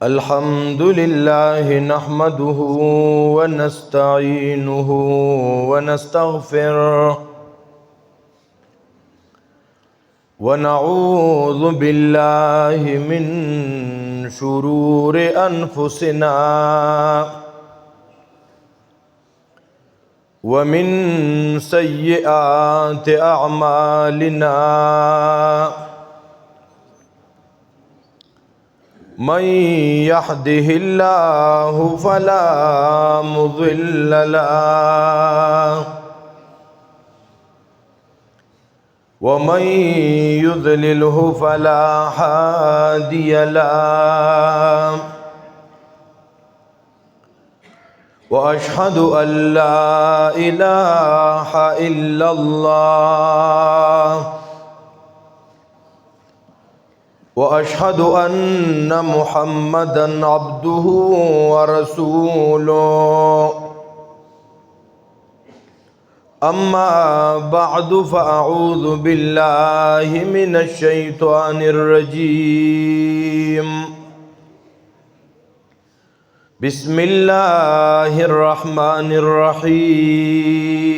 الحمد لله نحمده ونستعينه ونستغفره ونعوذ بالله من شرور أنفسنا ومن سيئات أعمالنا من يهده الله فلا مضل له ومن يضلله فلا هادي له وأشهد أن لا إله إلا الله وأشهد أن محمدًا عبده ورسوله أما بعد فأعوذ بالله من الشيطان الرجيم بسم الله الرحمن الرحيم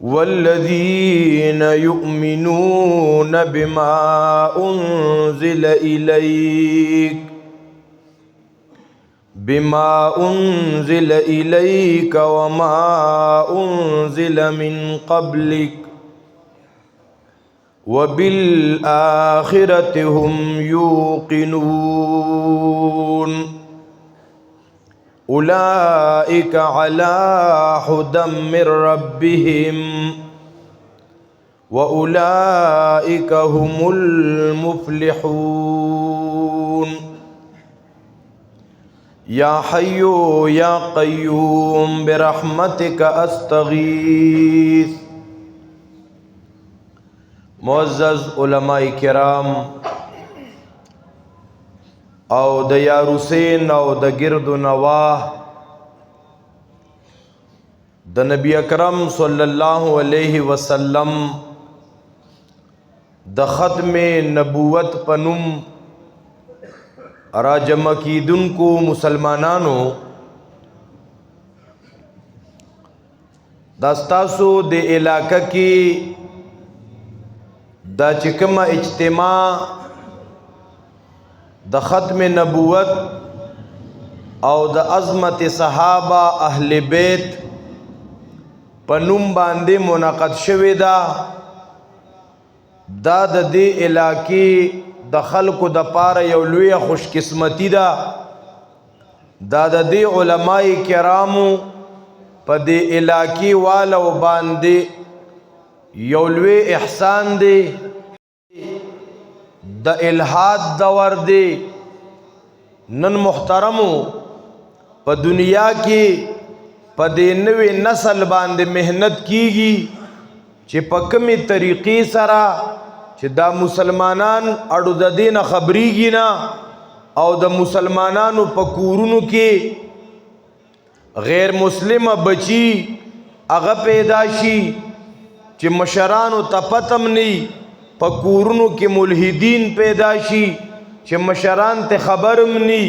والذين يؤمنون بما أنزل إليك وما أنزل من قبلك وبالآخرة هم يوقنون أولئك على هدى من ربهم وأولئك هم المفلحون يا حي يا قيوم برحمتك أستغيث. معزز علماء کرام او د یار حسین او د گرد و نواح د نبی اکرم صلی الله علیه وسلم د ختم نبوت پنوم راجم کیدن کو مسلمانانو داستاسو د علاقہ کی دا چکم اجتماع د ختم نبوت او د عظمت صحابه اهل بیت پنوم باندې منعقد شوی دا د دې علاقې د خلکو د پاره یو لوی خوش قسمتی ده دا د دې علماء کرامو په دې علاقې والو باندې یو لوی احسان دی د الہاد دور دی. نن محترمو په دنیا کې په دې نوې نسل باندې مهنت کیږي چې په کومې طریقې سره چې دا مسلمانان اړو د دین خبرېږي نه او د مسلمانانو په کورونو کې غیر مسلمه بچي هغه پیدا شي چې مشرانو ته پتم نه په کورونو کې ملحدین پیدا شي چې مشران ته خبرم ني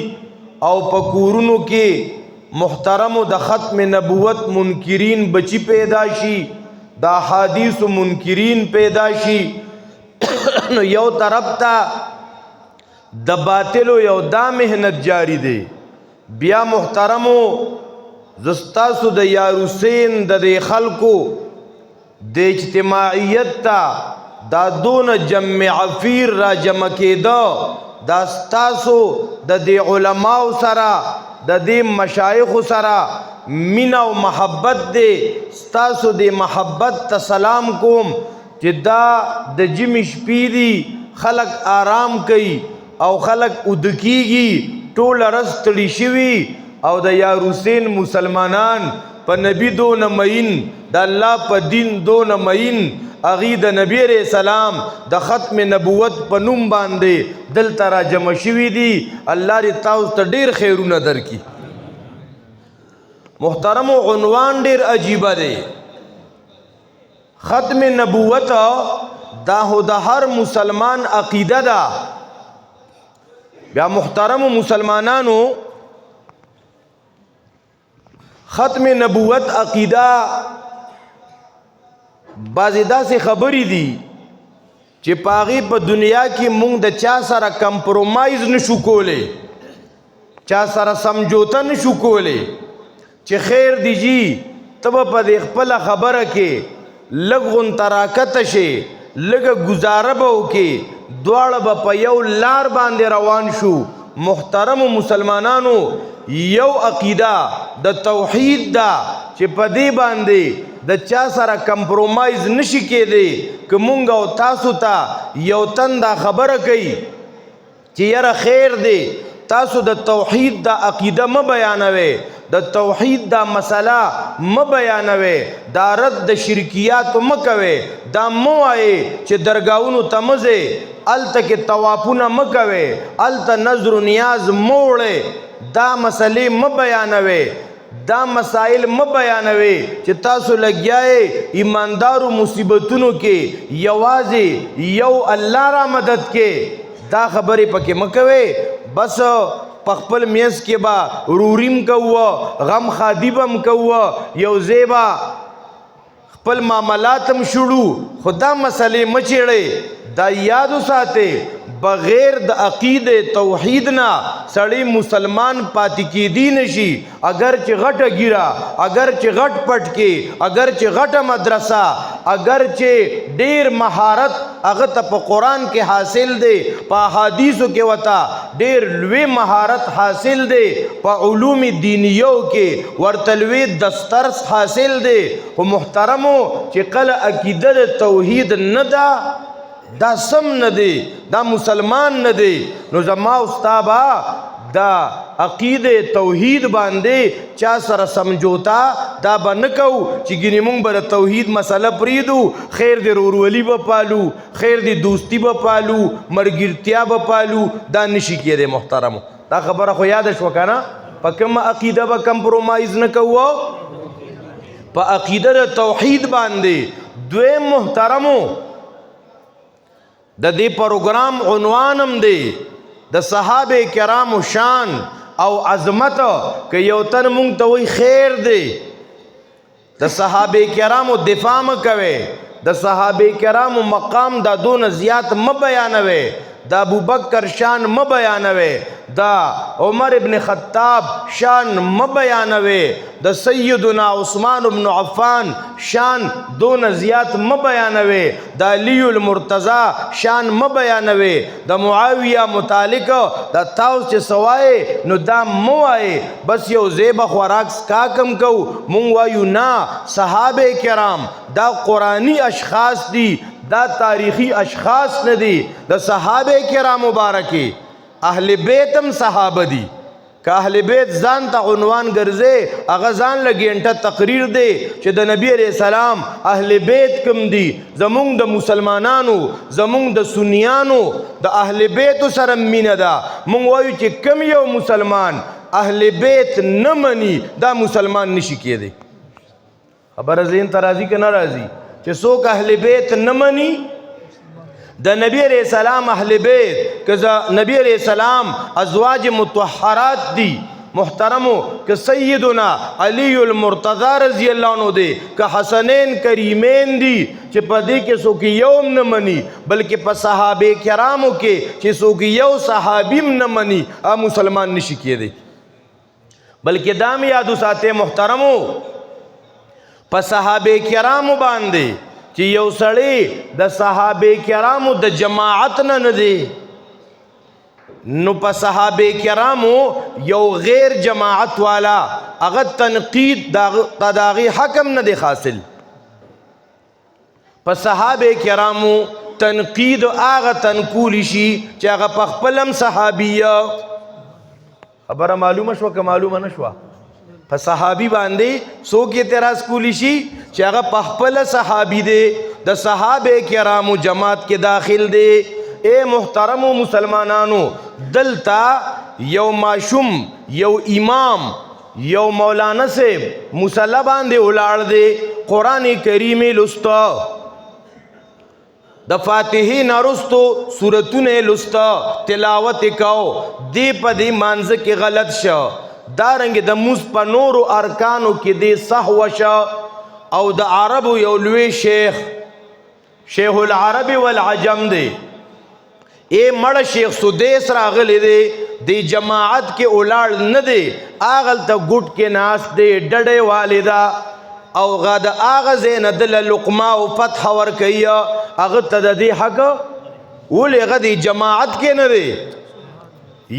او په کورونو کې محترم د ختم نبوت منکرین بچی پیدا شي دا حدیث منکرین پیدا شي نو یو طرف ته د باطلو یو دا مهنت جاری دی. بیا محترمو زستاسو د یار حسین د خلکو د اجتماعیت ته دا دون جمع عفیر را جمع کېده دا ستاسو د دې علماو سره د دې مشایخو سره مینا او محبت دی. ستاسو د محبت ته سلام کوم چې دا د جمی شپې دي خلق آرام کوي او خلق ودکیږي ټول رس تړي شوي او د یار حسین مسلمانان په نبی دون مین د الله په دین دون مین اغي د نبی علیہ السلام د ختم نبوت په نوم باندې دلته را جمع شوي دي. الله دې تاسو ته ډیر خیرونه درکړي. محترم عنوان ډیر عجیبه دی. ختم نبوت دا هو د هر مسلمان عقیده ده. بیا محترم مسلمانانو ختم نبوت عقیده بعضې داسې خبرې دي چې په هغې په دنیا کې مونږ د چا سره کمپرومایز نشو کولی، چا سره سمجوته نشو کولی چې خیر دی جی ته به په دې خپله خبره کې لږ غونته راکته شي، لږه ګزاره به وکې، دواړه به په یو لار باندې روان شو. محترمو مسلمانانو یو عقیده د توحید ده چې په دې باندې د چا سره کمپرومایز نشي کېدی. که مونږ او تاسو ته یو تن دا خبره کوي چې یاره خیر دی تاسو د توحید دا عقیده مه بیانوئ، د توحید دا مسله مه بیانوئ، دا رد د شرکیاتو مه کوئ، دا مه وایئ چې درګاهونو ته مه ځئ، هلته کې طوافونه مه کوئ، هلته نظر و نیاز مه وړئ، دا مسلې مه بیانوئ، دا مسائل مه بیانوئ چې تاسو لګیایئ ایماندارو مصیبتونو کې یوازې یو الله را مدد کې. دا خبرې پکې مه کوئ. بس په خپل میز کې به روریم کوه، غم خادي به م کوه، یو ځای به خپل معاملات هم شروع، خو دا مسلې مه چیړئ. دا یاد وساتئ بغیر د عقیده توحید نه سړی مسلمان پاتې کېدی نشي. اگر چې غټه ګیره، اگر چې غټ پټکې، اگر چې غټه مدرسه، اگر چې ډیر مهارت هغه ته په قرآن کې حاصل دی، په احادیثو کې ورته ډیر لوی مهارت حاصل دی، په علوم دینیو کې ورته لوی دسترس حاصل دی، خو محترمو چې کله عقیده د توحید نه ده دا سم نه دی، دا مسلمان نه دی. نو زما استا با دا عقیده توحید باندې چا سره سمجوتا دا به نه کوو چې ګینې مونږ به د توحید مسله پریږدو، خیر د ورورولي به پالو، خیر د دوستی به پالو، ملګرتیا به پالو، دا نشي کېدی. محترمو دا خبره خو یاده شوه که نه؟ په کومه عقیده به کمپرومایز نه کوو؟ په عقیده د توحید باندې. دویم محترمو د دې پروګرام عنوان هم دی د صحابه کرامو شان او عظمت. که یو تن مونږ ته وایي خیر دی، د صحابه کرامو دفاع مه کوئ، د صحابه کرامو مقام دا دونه زیات مه بیانوئ، د ابوبکر شان مه بیانوئ، د عمر ابن خطاب شان مه بیانوئ، د سیدنا عثمان بن عفان شان دونه زیات مه بیانوئ، د علی المرتضی شان مه بیانوئ، د معاویه متعلق د تاسو چې سوای نو دا مه وایئ. بس یو ځای به خوراک څښاک هم کوو، مونږ وایو نه، صحابه کرام دا قرآنی اشخاص دي، دا تاریخی اشخاص نه دي. د صحابه کرام مبارکي اهل بیت هم صحابه دي. که اهل بیت ځان ته عنوان ګرځي هغه ځان له ګینټه تقریر دی چې د نبی علیہ السلام اهل بیت کم دي. زمونږ د مسلمانانو، زمونږ د سنیانو د اهل بیتو سره مینه ده. مونږ وایو چې کم یو مسلمان اهل بیت نه مني دا مسلمان نشي کېدی. خبره ذهن ته راځي که نه راځي؟ چې څوک اهل بیت نه مني د نبی علیہ السلام اهل بیت، که نبی علیہ السلام ازواج مطهرات دی محترمو، که سیدنا علی المرتضی رضی اللہ عنہ دی، که حسنین کریمین دی چې په دې کې څوک یو نه مني، بلکې په صحابه کرامو کې چې څوک یو صحابي نه مني هغه مسلمان نشي کېدی. بلکې دا مې یاد وساتئ محترمو په صحابه کرامو باندې چې یو سړی د صحابه کرامو د جماعت نه دی، نو په صحابه کرامو یو غیر جماعت والا هغه تنقید د هغې حکم نه دی حاصل. په صحابه کرامو تنقید هغه تنقول شي چې هغه په خپل هم صحابیه. خبره معلومه شوه که معلومه نه شوه؟ په صحابي باندې څوک اعتراض کولی شي چې هغه په خپله صحابي دی، د صحابه کرامو جماعت کې داخل دی. اے محترمو مسلمانانو دلتا یو ماشوم، یو امام، یو مولانا صاحب مصلی باندې ولاړ دی، قرآن کریم لسته، د فاتحې نرستو سورتونه لستا تلاوت کو دی په دی مانځ کې غلط شو دارنګ د موس په نورو ارکانو کې دی سهو شو او د عربو یو لوی شیخ العرب والعجم دی مړ شیخ سدیس راغلی دی دی جماعت کې اولاړ نه دی اغل ته ګټ کې ناس دی ډډې والدا او غد اغه زین دل لقما او فتح ور کوي اغه ته د دې حق ولې غدي جماعت کې نه دی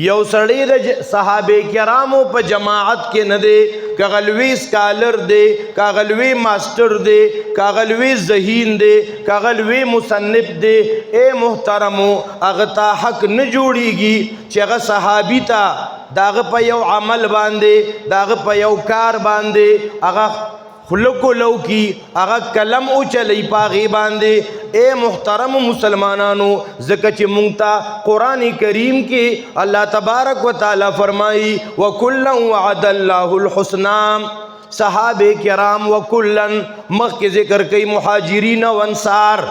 یو سړی د صحابه کرامو په جماعت کې نه دی کاغلوی سکالر دی کاغلوی ماستر دی کاغلوی ذہین دی کاغلوی مصنف دی اے محترمو اغه تا حق نه جوړیږي چې هغه صحابي تا داغه په یو عمل باندې داغه په یو کار باندې هغه خلقو لو کی اغا کلم او چلی پاغی باندے اے محترم مسلمانانو زکا چی منگتا قرآن کریم کی اللہ تبارک و تعالی فرمائی وَكُلًّا وَعَدَ اللَّهُ الْحُسْنَى صحابہ کرام وَكُلًّا مخ کے ذکر کئی محاجرین و انصار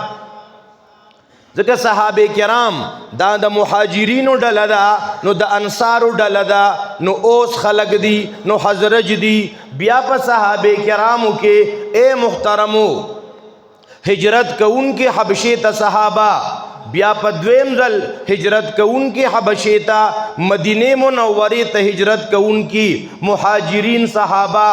ځکه صحابه کرام دا د مهاجرینو ډله ده نو د انصارو ډله ده نو اوس خلق دي نو حضرت دي بیا په صحابه کرامو کې اے محترمو هجرت کوونکې حبشې ته صحابه بیا په دویم ځل هجرت کوونکې حبشې ته مدینه منورې ته هجرت کوونکې مهاجرین صحابه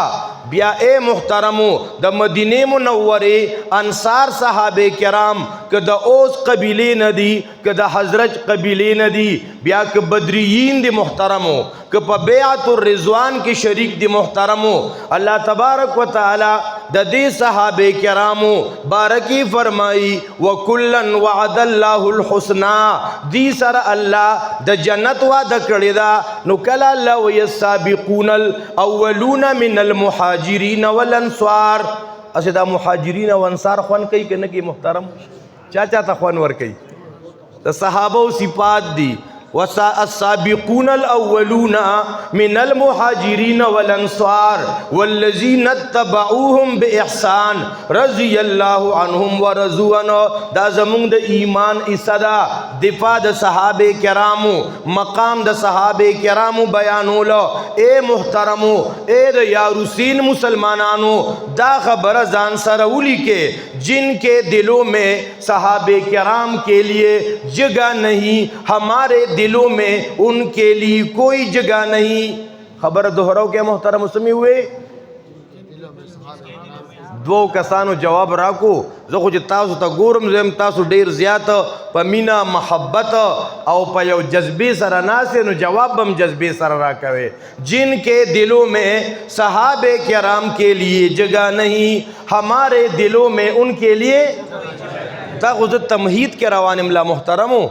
بیا اے محترمو د مدینه منورې انصار صحابه کرام که د اوس قبیله ندی که د حضرت قبیله ندی بیا که بدریین دی محترمو که په بیعت الرضوان کې شریک دی محترمو الله تبارک و تعالی د دې صحابه کرامو بارکی فرمائی وکلن وعد الله الحسنى دی سره الله د جنت وعده کړی دا نو کله الله ويسابقون الاولون من المهاجرین والانصار اسه دا مهاجرین او انصار خوان کوي کنه کې محترم چاچا ته خوان ور کوي د صحابه صفات دي والسابقون الأولون من المهاجرين والأنصار والذين اتبعوهم بإحسان رضي الله عنهم ورضوا عنه دا زمون د ایمان اسدا دفاع د صحابه کرامو مقام د صحابه کرامو بیانولو اے محترمو اے د یاروسین مسلمانانو دا خبر ځان سره ولی کې جن کے دلوں میں صحابہ کرام کے لیے جگہ نہیں ہمارے دلوں میں ان کے لیے کوئی جگہ نہیں خبر دہراؤ کیا محترم مسلمی ہوئے دو کسانو جواب راکو زخو چې تاسو ته ګورم زم تاسو ډیر زیات په مینا محبت او په یو جذبے سره ناسه نو جواب هم جذبے سره راکوي جن کے دلوں میں صحابہ کرام کے لیے جگہ نہیں ہمارے دلوں میں ان کے لیے تا خود تمہید کے روان املا محترمو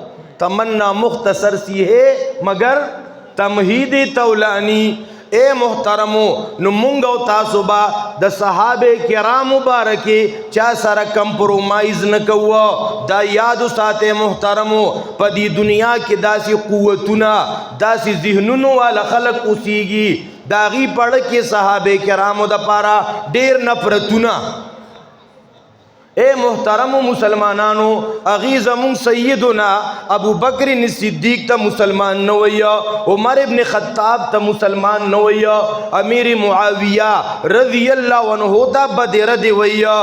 تمنا مختصر سی ہے مگر تمہید تولانی اے محترمو نو مونږ او تاسو با د صحابه کرام مبارکي چا سره کمپرومایز نه کوو دا یاد ساته محترمو په دې دنیا کې داسې قوتونه داسې ذهنونو والا خلق اوسېږي داغي پړ کې صحابه کرامو د پاره ډېر نفرتونه اے محترم مسلمانانو اغی زمون سیدنا ابو بکر صدیق تا مسلمان نویا عمر ابن خطاب تا مسلمان نویا امیر معاویہ رضی اللہ عنہ تا بدر دی ویا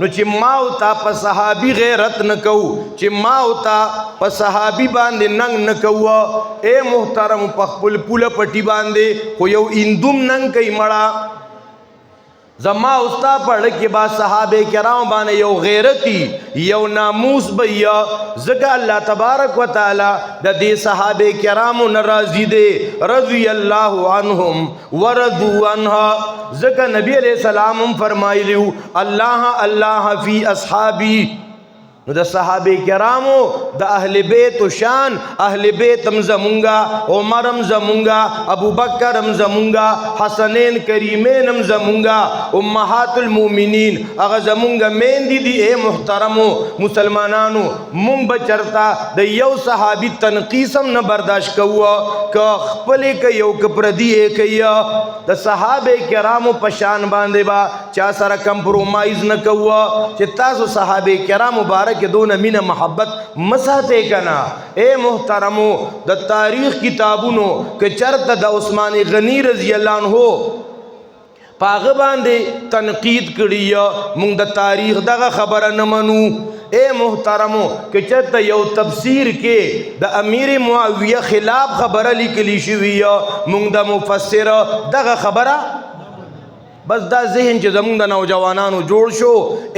نو چی ماو تا پا صحابی غیرت نکو چی ماو تا پا صحابی باندے ننگ نکو اے محترم پخپل پول پٹی باندے خو یو اندوم ننگ کئی مڑا زما استا پڑھ کے بعد صحابہ کرام بانے یو غیرتی یو ناموس بیا زکا اللہ تبارک و تعالی دا دے صحابہ کرام نرازی دے رضی اللہ عنہم ورضو عنہ زکا نبی علیہ السلام فرمائی لیو اللہ اللہ فی اصحابی نو دا صحابہ کرامو دا اہل بیت و شان اہل بیتم زمونگا عمرم زمونگا ابو بکرم زمونگا حسنین کریمینم زمونگا امہات المومنین اگا زمونگا مین دی اے محترمو مسلمانانو مونگ بچرتا دا یو صحابی تنقیسم نہ برداشت کوا کہ خپلے کا یو کپردی اے کیا د صحابه کرامو په شان باندې با چا سره کمپرومایز نه کوه چې تاسو صحابه کرام مبارک دونه مینه محبت مساته کنا. اے محترمو د تاریخ کتابونو که چرته د عثمان غنی رضی الله عنه پاغه باندې تنقید کړی مونږ د تاریخ دغه خبره نه منو. اے محترمو که چرته یو تفسیر کې د امیر معاویه خلاف خبره لیکلی شوی مونږ د مفسر دغه خبره بس دا ذهن چې زمونږ د نوجوانانو جوړ شو.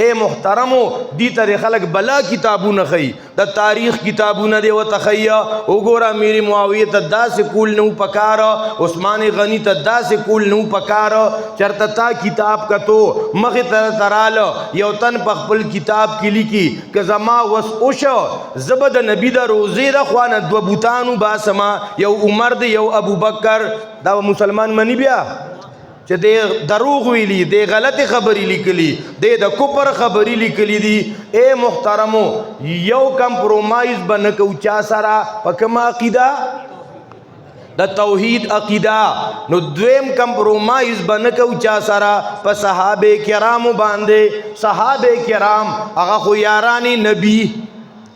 اے محترمو دی ترې خلک بلا کتابونه خي د تاریخ کتابونه دی ورته ښیي وګوره امیر معاویه ته داسې کول نه پکاره عثمان غني ته داسې کول نه پکاره چرته تا کتاب کتو مخې ته تراله یو تن په خپل کتاب کې لیکي که زما وس اوشه زه به د نبي د روزې د خوا نه دوه بوتانو باسمه یو عمر دی یو ابوبکر دا مسلمان مني بیا چې دی دروغ ویلی دی غلط خبری لیکلی دی د کفر خبری لیکلی دی. اے محترمو یو کمپرومایز بنکو چا سره په کومه عقیده د توحید عقیده نو دویم کمپرومایز بنکو چا سره په صحابه کرامو باندې. صحابه کرام هغه خو یارانی نبی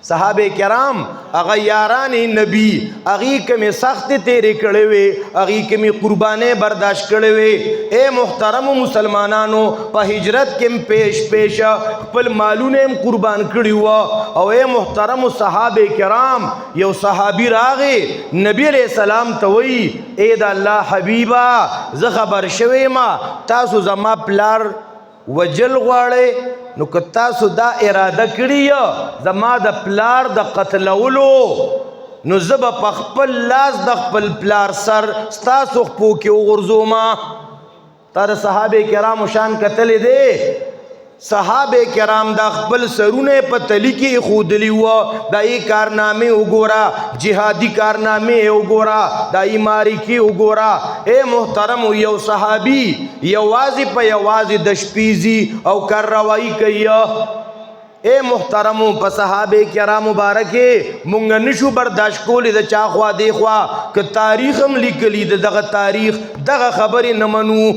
صحابه کرام هغه یارانی نبی هغه کمی سخت تیرې کړې وي هغه کمی قربانې برداشت کړې وي. اے محترم مسلمانانو په هجرت کې پیش خپل مالونه هم قربان کړي وو. او اے محترم صحابه کرام یو صحابي راغی نبی علیہ السلام ته وی اے د الله حبیبا زه خبر شوی ما تاسو زما پلار وجل غواړي نو که تاسو دا اراده کړی زما د پلار د قتلولو نو زه به په خپل لاس د خپل پلار سر ستاسو خپو کې وغورځوم. تا د صحابه کرامو شان کتلې دی صحابه کرام دا خپل سرونه په تلی کې خودلی وو دا ای کارنامه وګورا جهادي کارنامه وګورا دا ای ماریکی وګورا. اے محترم یو صحابي یوازې په یوازې د شپېزي او کاروایی کوي. اے محترمو په صحابه کرام مبارکه مونږ نشو برداشت کولی د چا خوا دی خوا که تاریخ هم لیکلی دغه تاریخ دغه خبرې نه منو.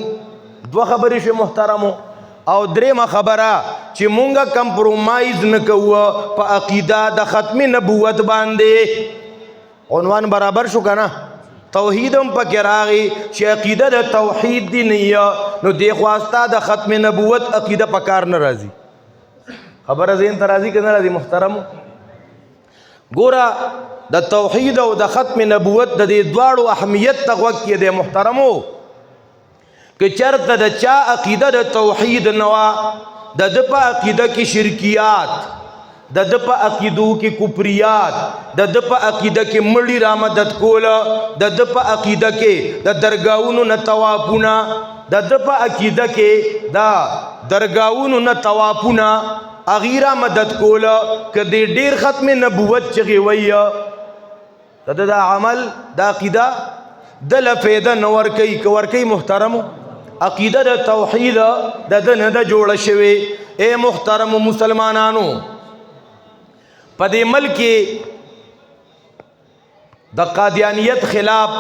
دوه خبرې شو محترمو. او درېمه خبره چې مونږه کمپرومایز نه کوو په عقیده د ختم نبوت باندې. عنوان برابر شو کنه توحید هم پکې راغی چې عقیده د توحید دی نه نو دی خواسته د ختم نبوت عقیده پکار نه راځي. خبره زین ته راځي که نه راځي محترمو؟ ګوره د توحید او د ختم نبوت د دې دواړو اهمیت ته غوږ کې دی محترمو. که چرته د چا عقیده د توحید نوا د د په عقیده کې شرکیات د د په عقیدو کې کفریات د د په عقیده کې مړی را مدد کوله د د په عقیده کې د درگاہونو نه طوافونه د د په عقیده کې دا درگاہونو نه طوافونه اغیرا مدد کوله که د ډیر ختم نبوت چغي وی د عمل د عقیده د لفیده نور کوي که ور کوي محترمو عقیده د توحید د نه د جوړ شوی. اے محترم مسلمانانو په دې ملک د قادیانیت خلاف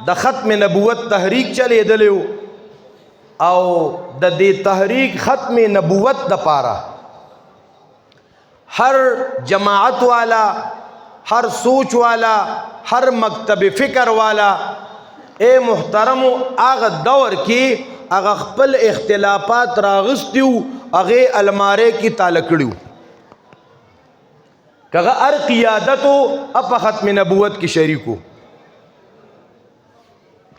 د ختم نبوت تحریک چلیدلی او د دې تحریک ختم نبوت د پاره هر جماعت والا ہر سوچ والا ہر مکتب فکر والا اے محترمو آغا دور کی آغا خپل اختلافات راغستیو آغا المارے کی تالکڑیو کغا ار قیادتو اپا ختم نبوت کی شریکو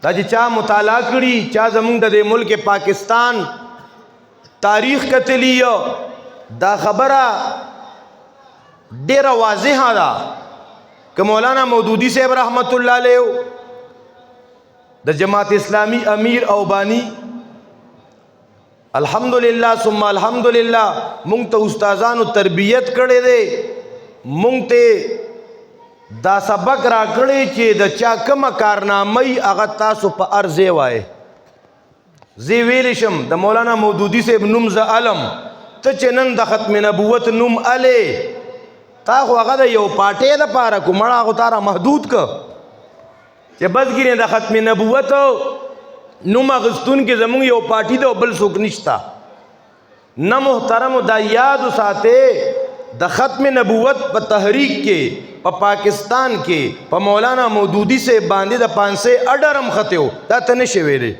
دا جی چا مطالعہ کری چا زمون دا دے ملک پاکستان تاریخ کتلی دا خبرہ دیر واضح دا کہ مولانا مودودی صاحب رحمت اللہ علیہ دا جماعت اسلامی امیر او بانی الحمدللہ ثم الحمدللہ مونږ ته استادانو تربیت کړي دي مونږ ته دا سبق را کړي چې د چا کومه کارنامه هغه تاسو په ارزه وای زی ویل شم د مولانا مودودی صاحب نوم ز علم ته چې نن د ختم نبوت نوم اله تا خو هغه د یو پاټې د پاره کومړه غو تارا محدود ک چې بس ګینه د ختم نبوت نوم اغستون کې زمونږ یو پارټي ده او بل څوک نشته نه محترمو دا یاد وساته د ختم نبوت په تحریک کې په پاکستان کې په مولانا مودودی سے باندې د 500 اډرم خطیو دا ته نشي ویلي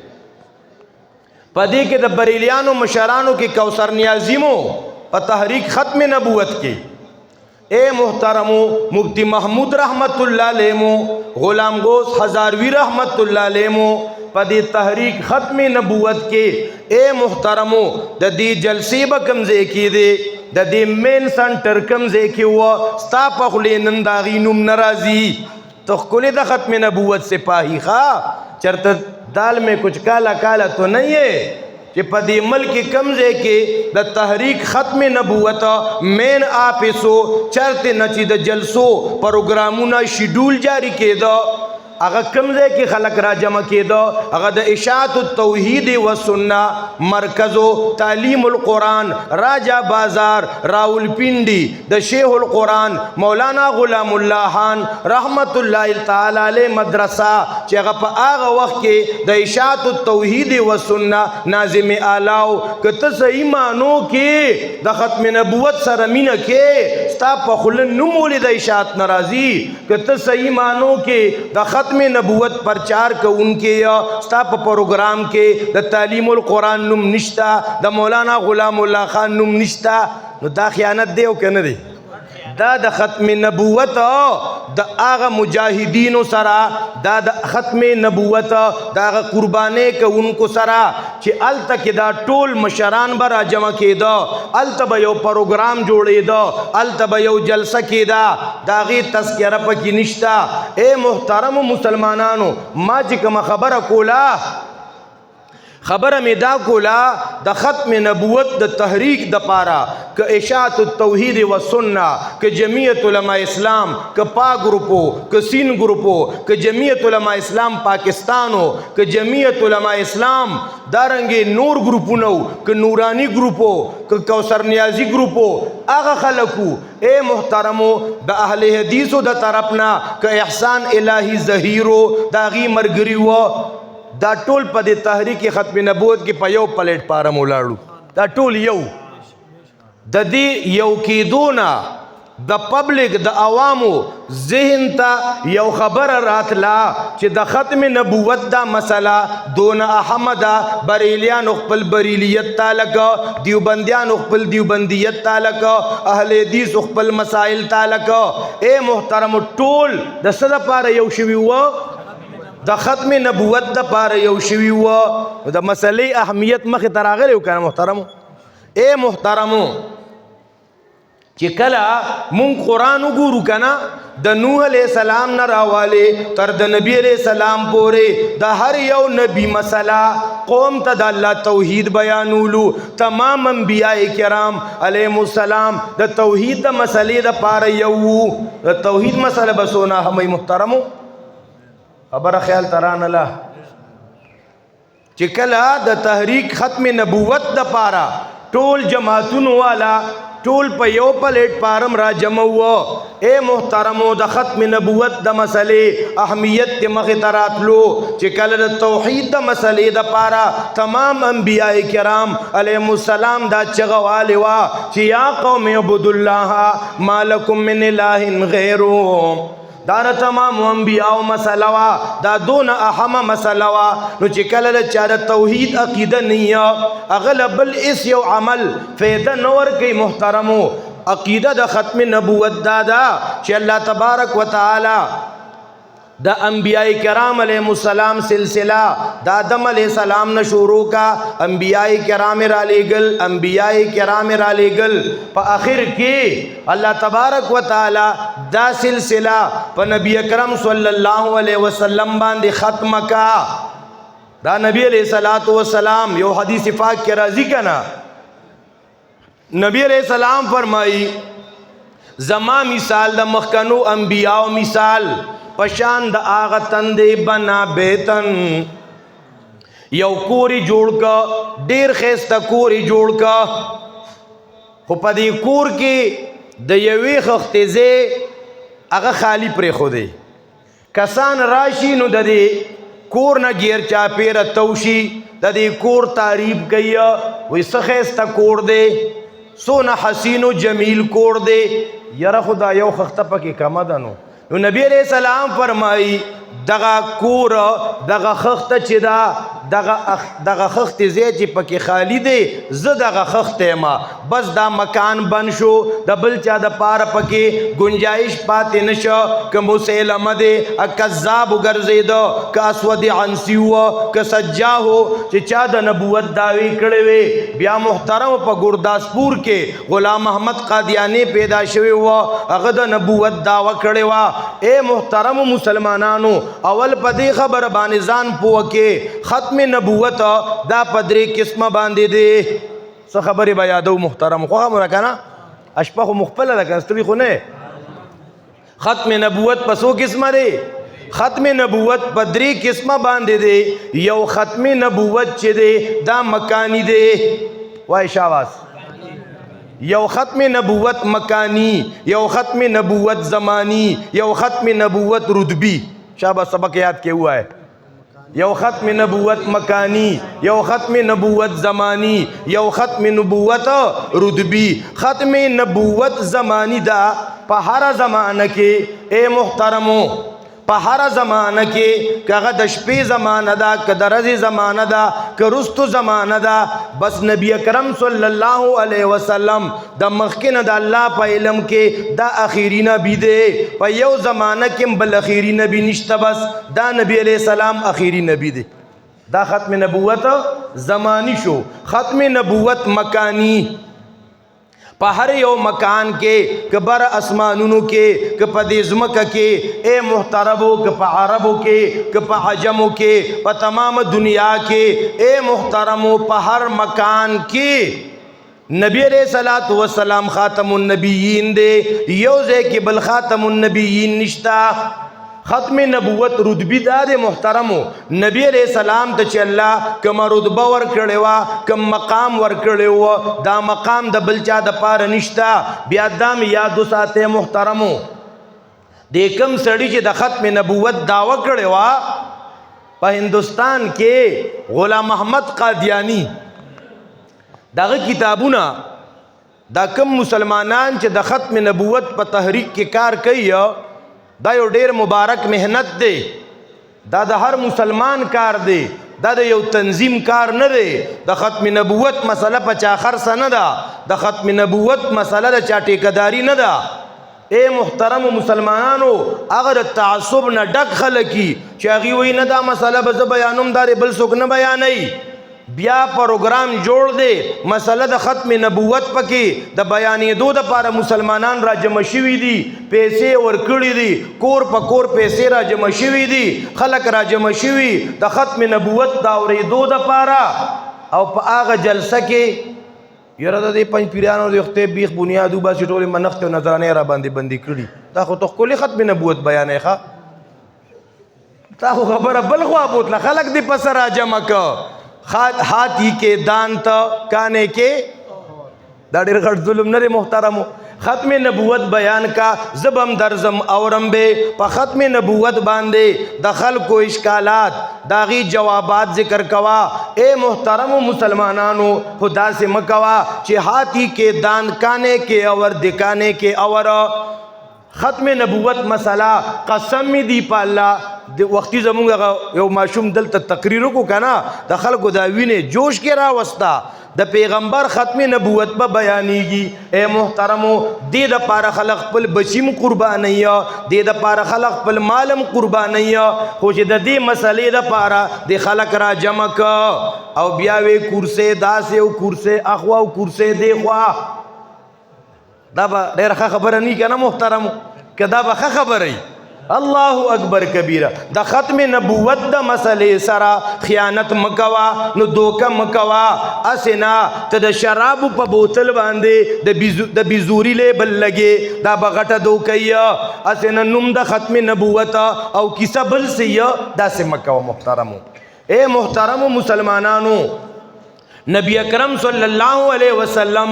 په دې کې د بریلیانو مشرانو کې کوثر نیازیمو په تحریک ختم نبوت کې اے محترمو مفتی محمود رحمت الله علیه غلام گوس ہزاروی رحمت الله علیه په دې تحریک ختم نبوت کې اے محترمو د دې جلسې به کمزې کې دي د دې مین سنټر کمزې کې و ستا په خولې نن د هغې نوم نه راځي تو ښکلې د ختم نبوت سپاهي ښه چېرته دال میں کچھ کالا کالا تو نہیں ہے چې په دې ملک کمزې کې د تحریک ختم نبوت مین آفیسو چرته نه چې د جلسو پروګرامونه شیډول جاری کېده هغه کمزې کې خلق را جمع کېده هغه د اشاعت التوحید و سنت مرکزو تعلیم القرآن راجا بازار راولپنڈی د شیخ القرآن مولانا غلام الله خان رحمت الله تعالی علیه مدرسه چې هغه په هغه وخت کې د اشاعت التوحید و سنت ناظم اعلیو کته صحیح مانو کې د ختم نبوت سره مینه کې ستا په خله نوم ولې د اشاعت ناراضي کته صحیح مانو کې د ختم نبوت پرچار کوونکې یا ستا په پروګرام کې د تعلیم القرآن نوم نشتا د مولانا غلام الله خان نوم نشتا نو دا خیانت دی او که نه دی دا د ختم نبوت د هغه مجاهدینو سره دا د ختم نبوت د هغه قربانۍ کوونکو سره چې هلته کې دا ټول مشران به را جمع کېده هلته به یو پروګرام جوړېده هلته به یو جلسه کېده د هغې تذکره پکې نشته اے محترمو مسلمانانو ما چې کومه خبره کوله خبره می دا کولا د ختم نبوت د تحریک د پارا ک اشاعت التوحید و سنت ک جمعیت علماء اسلام ک پا گروپو ک سین گروپو ک جمعیت علماء اسلام پاکستانو ک جمعیت علماء اسلام دارنګ نور گروپونو ک نورانی گروپو ک کوثر نیازی گروپو هغه خلکو اے محترمو د اهل حدیثو د طرفنا ک احسان الہی ظهیرو داغي مرګري و دا ټول په دې تحریک ختم نبوت کې په یو پلیټ پارم ولاړو دا ټول یو د دې یو کېدونه د پبلک د عوامو ذهن ته یو خبره راتلا چې د ختم نبوت دا مسله دون احمد بریلیانو خپل بریلیت تعلق دیوبندیانو خپل دیوبندیت تعلق اهل حدیث خپل مسائل تعلق اے محترم ټول د څه دپاره یو شوي و د ختم نبوت د پاره یو شوي و د مسلې اهمیت مخې ته راغلی و کنه محترمو اے محترمو چې کله مونږ قرآن وګورو کنه د نوح علیہ السلام نه راواله تر د نبی علیہ السلام پورې د هر یو نبی مسله قوم ته د الله توحید بیانولو تمام انبیاء کرام علیهم السلام د توحید د مسلې د پاره یو د توحید مسله بسونه همي محترمو خبره خیال تران الله چې کله د تحریک ختم نبوت د پارا ټول جماعتونو والا ټول په یو پلیټ پارم را جمع و اے محترمو د ختم نبوت د مسلې اهمیت کې مخې ته راتلو چې کله د توحید د مسلې د پارا تمام انبیاء کرام علیهم السلام دا چغه والي وا چې یا قوم اعبدوا الله ما لکم من اله غیره دا تمام انبیاء مسله وا دا دون اهم مسله وا نو چې کله له چا د توحید عقیده نه اغلب الاس یو عمل فایده نور کوي محترمو عقیده د ختم نبوت دادا چې الله تبارک وتعالى دا انبیاء کرام علیہ السلام سلسلہ دا آدم علیہ السلام نے شروع کا انبیاء کرام را لے گل انبیاء کرام را لے گل پا آخر کی اللہ تبارک و تعالی دا سلسلہ پا نبی اکرم صلی اللہ علیہ وسلم باندے ختم کا دا نبی علیہ السلام یو حدیث پاک کے راضی کنا نبی علیہ السلام فرمائی زما مثال دا مخکنو انبیاء مثال پشان د آغا تندې بنا بیتن یو کوری جوړ کا ډیر خیسته کوری جوړ کا خو په دې کور کې د یوې خختزه هغه خالی پرې خو دی کسان راشي نو د دې کور نه غیر چاپیره توشي د دې کور تعریف کوي وای څه ښایسته کور دی څونه حسین و جمیل کور دی یاره خدا یو خخته پکې کمه ده نو نبی علیہ السلام فرمایي دغه کور دغه خخته چې دا دغه خخت ځای چې پکې خالی دی زه دغه خخت یم بس دا مکان بند شو د بل چا د پاره پکې گنجائش پاتې نشه که مسیلمه دی کذاب وګرځېده که اسود عنسی و که سجاه و چې چا د نبوت دعوی کړې وې بیا محترم په ګرداسپور کې غلام محمد قادیانی پیدا شوی و هغه د نبوت دعوه کړې وه اے محترم مسلمانانو اول پدې خبر باندې ځان پوه کې ختم نبوت دا پدرې قسمه باندې دی څه خبرې به یادو محترم خو هم راکنه اشپه خو مخپله ده که ستړي خو نه ختم نبوت په څو قسمه دی ختم نبوت په درې قسمه باندې دی یو ختم نبوت چې دی دا مکانی دی وای شاواز یو ختم نبوت مکانی یو ختم نبوت زمانی یو ختم نبوت رتبی شابه سبق یاد کې ہوا ہے یو ختم نبوت مکانی یو ختم نبوت زمانی یو ختم نبوت رتبی ختم نبوت زمانی دا په هر زمانه کې اے محترمو په هر زمانه کې کغه د شپې زمانه دا که د ورځې زمانه دا که رستو زمانه دا بس نبی اکرم صلی الله علیه وسلم د مخکې نه د الله په علم کې دا اخیری نبی دی په یو زمانه کې بل اخیری نبی نشته بس دا نبی علیہ السلام اخیری نبی دی دا ختم نبوت زمانی شو ختم نبوت مکانی په هر یو مکان کې که بر اسمانونو کې که په دې ځمکه کې اے محترمو که په عربو کې که په عجمو کې په تمام دنیا کې اے محترمو په هر مکان کې نبی علیہ الصلوۃ والسلام خاتم النبیین دی یو ځای کې بل خاتم النبیین نشتا ختم نبوت رتبی دا دے محترمو نبی علیہ السلام ته چې الله کوم رتبه ورکړې وه کوم مقام ورکړی وه دا مقام د بل چا د پاره نشته بیا دا مې یاد وساتئ محترمو دې کوم سړي چې د ختم نبوت دعوه کړې وه په هندوستان کې غلام محمد قادیانی دغه کتابونه دا کوم مسلمانان چې د ختم نبوت په تحریک کې کار کوي دا یو ډیر مبارک مهنت دی دا د هر مسلمان کار دی دا د یو تنظیم کار نه دی د ختم نبوت مسله په چا خرڅه نه ده د ختم نبوت مسله د چا ټیکهداري نه ده اے محترم مسلمانانو هغه د تعصب نه ډک خلک چې هغوی وایي نه دا مسله به زه بیانوم دا بل څوک نه بیانوي بیا پروګرام جوړ دی مسله د ختم نبوت پکې د بیانېدو دپاره مسلمانان را جمع شوي دي پیسې ورکړي دي کور په کور پیسې را جمع شوي دي خلک را جمع شوي د ختم نبوت د اورېدو دپاره او په هغه جلسه کې یاره د دې پنج پیرانو د خطیب بیخ بنیاد وباسي ټولې منښتې او نظرانې را باندې بندي کړي دا خو ته ښکلې ختم نبوت بیانوې ښه تا خو خبره بل خوا بوتله خلک دې پسه را جمع که हाथी के दांत काने के دا ډېر غټ ظلم نه دی محترمو ختم نبوت بیان کا زبم درزم اورم به په ختم نبوت باندې د خلکو اشکالات داغي جوابات ذکر کوا اے محترم مسلمانانو خدا سے مکوا چې हाथी के दांत काने के और दिखाने के और ختم نبوت مسله قسم دی په الله د وختي زمونږ یو ماشوم دلته تقریر وکړو کنه د خلکو دا وینې جوش کې راوستا د پیغمبر ختم نبوت به بیانېږي اے محترمو دې دپاره خلک خپل بچیم قربانوي دې دپاره خلک خپل مالم قربانوي خو چې د دې مسلې دپاره د خلک را جمع که او بیا وې کورسې داسې او کورسې اخوا او کورسې دې خوا دا به ډېره ښه خبره نه که نه محترمو که دا به ښه خبره الله اکبر کبیره د ختم نبوت د مسلې سره خیانت مکوا نو دوکه مکوا اسې نه ته د شرابو په بوتل باندې د بیزوري لیبل لګې دا به غټه دوکه یې اسې نه نوم د ختم نبوت او کیسه بل څه یې داسې مکوه محترمو اے محترمو مسلمانانو نبی اکرم صلی الله علیہ وسلم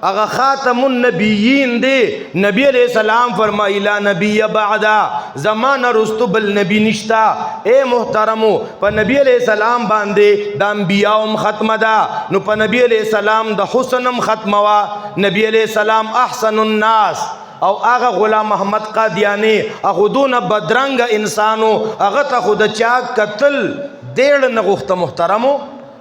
اغا خاتم النبیین دے. نبی علیہ السلام فرمائی لا نبی بعدا، زمان رستو بل نبی نشتا. اے محترمو پا نبی علیہ السلام باندے دا انبیاءم ختم دا، نو پا نبی علیہ السلام دا حسنم ختموا. نبی علیہ السلام احسن الناس، او آغا غلام محمد قادیانی اخدون بدرنگ انسانو اغا تا خود چاک قتل دیڑ نغخت. محترمو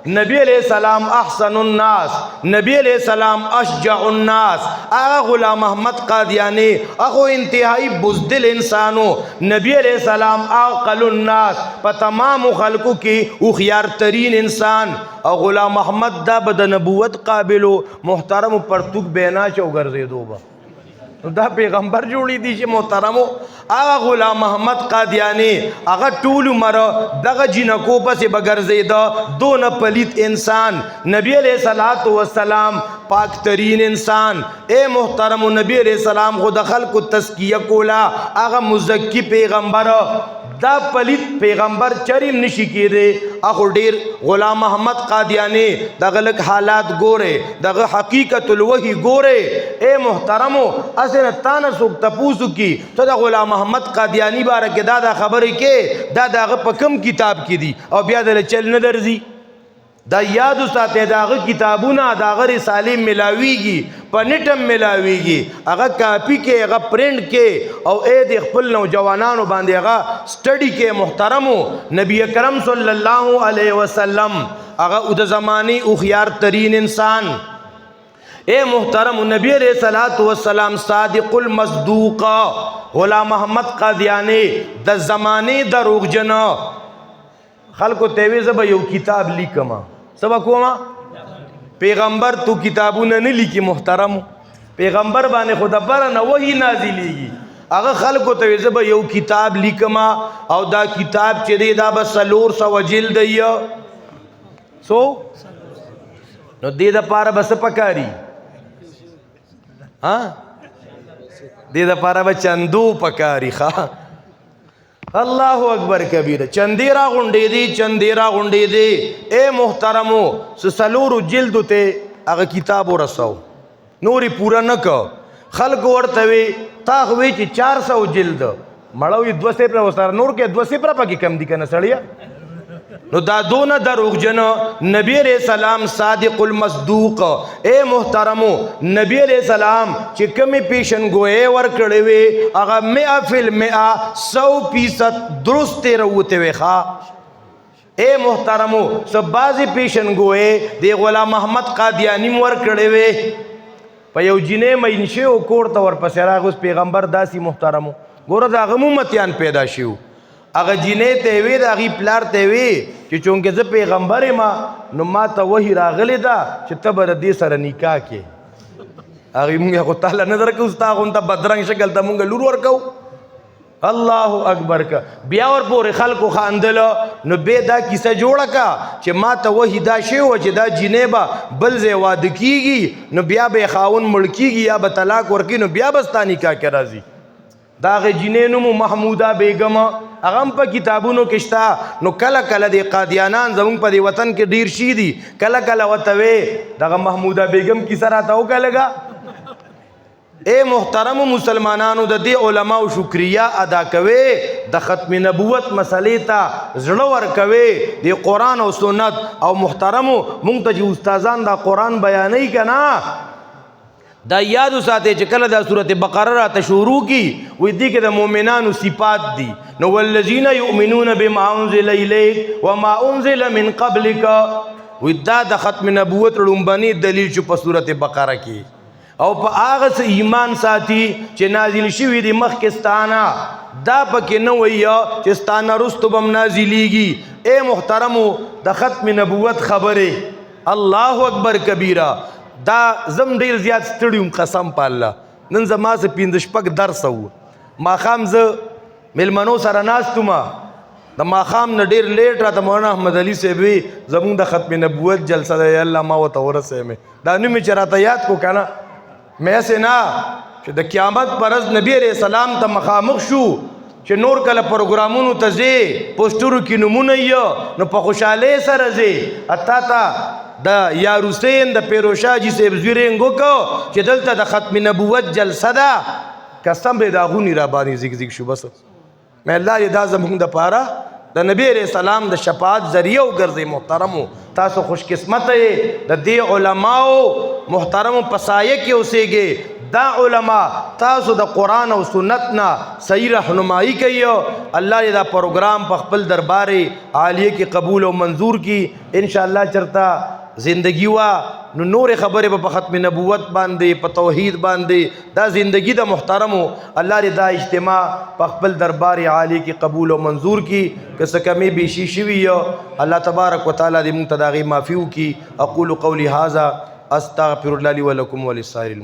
نبی علیہ السلام احسن الناس، نبی علیہ السلام اشجع الناس. آغا غلام محمد قادیانی اخو انتہائی بزدل انسانو. نبی علیہ السلام عاقل الناس، پا تمام خلقو کی اخیار ترین انسان. او غلام محمد دا بد نبوت قابلو. محترم پرتوک بینا چو گرزے دو با دا پیغمبر جوڑی دی چی. محترمو آغا غلام محمد قادیانی آغا طول عمر دغا جنکو پس بگرزید دون پلیت انسان. نبی علیہ السلام پاک ترین انسان. اے محترم نبی علیہ السلام خود خلق تزکیہ کولا. آغا مزکی پیغمبر دا پلیت پیغمبر چریم نشی کی دے. اخو دیر غلام محمد قادیانی دغا لک حالات گورے، دغا حقیقت الوحی گورے. اے محترمو اسن تانا سوک تپوسو کی تو دا غلام محمد قادیانی بارک دادا خبری کے دادا غا پا کم کتاب کی دی او بیادل چل ندرزی. دا یادو ساتے دا غا کتابونا دا غا رسالی ملاوی گی پا نٹم ملاوی گی. اغا کاپی کے اغا پرنٹ کے او اے دے خپل نوجوانانو باندے اغا سٹڈی کے. محترمو نبی اکرم صلی اللہ علیہ وسلم اغا اد زمانی اخیار ترین انسان. اے محترم نبی علیہ السلام صادق المصدوق. غلام محمد قادیانی دا زمانی دروغ جنا خلقو تیوی زبا یو کتاب لیکما سبا کوما. پیغمبر تو کتابو نه لیکی. محترم پیغمبر بانے خدا برنا وہی نازلی گی. اگر خلقو تیوی زبا یو کتاب لیکما او دا کتاب چی دے دا بس 400 جلد یا سو نو دے دا پارا بس پکاری دے دا پارا بس چندو پکاری خواہ. اللہ اکبر کبیر. چندیرہ غنڈے دے چندیرہ غنڈے دے. اے محترمو سلور جلدو تے اگر کتابو رسو نوری پورا نکو. خلق ورطوی تاخوی چی 400 جلد مڑوی 2 سپرہ وستار نور کے 2 سپرہ پا کی کم دی کنا سڑیا. نو دا دون دروغ جن. نبی علیہ السلام صادق المصدوق. اے محترمو نبی علیہ السلام چی کمی پیشن گوئے ورکڑے وے اگا 100% 100% درست روتے وے خواہ. اے محترمو سب بازی پیشن گوئے دے غلام محمد قادیانی ورکڑے وے پا یو جنے مینشے و کورتا ورپسیراغ اس پیغمبر داسی. محترمو گورا دا غمومتیان پیدا شیو. اگر جنے تیوی دا اگی پلار تیوی چی چونکہ زب پیغمبر ما نو ما تا وحی راغلی دا چی تبر دی سر نکاح کے. اگی مونگی خود تحلا نظر که استا خونتا بدرنگ شکل تا مونگا لور ورکو. اللہ اکبر کا. بیاور پور خلقو خاندلو نو بے دا کسا جوڑا کا چی ما تا وحی دا شیو چی دا جنے با بلزے واد کی گی نو بیا بے خاون ملکی گی یا با طلاق ورکی نو بیا بستا نکاح کے رازی. داغ جنینمو محمودہ بیگم اغم پا کتابونو کشتا. نو کلا کلا دے قادیانان زمون پا دے وطن کے دیر شیدی کلا کلا وطوے داغ محمودہ بیگم کی سراتا ہو کا لگا. اے محترم مسلمانانو دا دے علماء شکریہ ادا کوے دا ختم نبوت مسئلے تا زڑور کوے دے قرآن و سنت. او محترمو مونگ تا جی استازان دا قرآن بیانی کنا دا یادو ساتے چکل دا صورت بقرہ را تشورو کی وی دی کہ دا مومنانو صفات دی. نو والذین یؤمنون بما انزل الیک وما انزل من قبلک وی دا ختم نبوت رنبانی دلیل چو پا صورت بقرہ کی. او پا آغس ایمان ساتی چی نازل شوی دی مخکستانا دا پا کی نوی چستانا رستو بم نازلی گی. اے محترمو دا ختم نبوت خبرے. اللہ اکبر کبیرہ. دا زم ډیر زیات ستړیم قسم په الله. نن زما څه 15 شپږ درس وو. ماښام زه میلمنو سره ناست وم. د ماښام نه ډیر لیټ راته مولانا احمد علي صاحب وی زمونږ د ختم نبوت جلسه ده الله ما ورته ورسوې مې دا نوم یې چې راته یاد کو که نه مې هسې نه چې د قیامت پر ورځ نبي علیہ السلام ته مخامخ شو چې نور کله پروګرامونو ته ځې پوسټرو کې نمونه یې نو په خوشحالۍ سره ځې اتا ته د یار حسین د پیروشاه جي صاحب زویرنګ وکړو چې دلته د ختم نبوت جلسه ده قسم به د هغونې را باندې زیګ زیګ شو بس مې الله دې دا زموږ دپاره د نبی علیہ السلام د شفاعت ذریعہ وګرځئ محترمو تاسو خوش قسمت یې د دې علماو محترمو په سایه کې اوسېږئ دا علما تاسو د قرآن او سنت نه صحیح رهنمایي کوي الله دې دا پروګرام په خپل دربار عالیه کې قبول او منظور کی انشاءالله چرته زندگی وا نو نور خبره په ختم نبوت باندې په توحید باندې دا زندگی د محترمو الله دې دا اجتماع په خپل دربار عالی کې قبول او منظور کی که څه کمی بیشی شوي الله تبارک وتعالى دې موږ ته د هغې معافي وکړي اقول قولي هذا استغفر الله لي ولكم ولسائر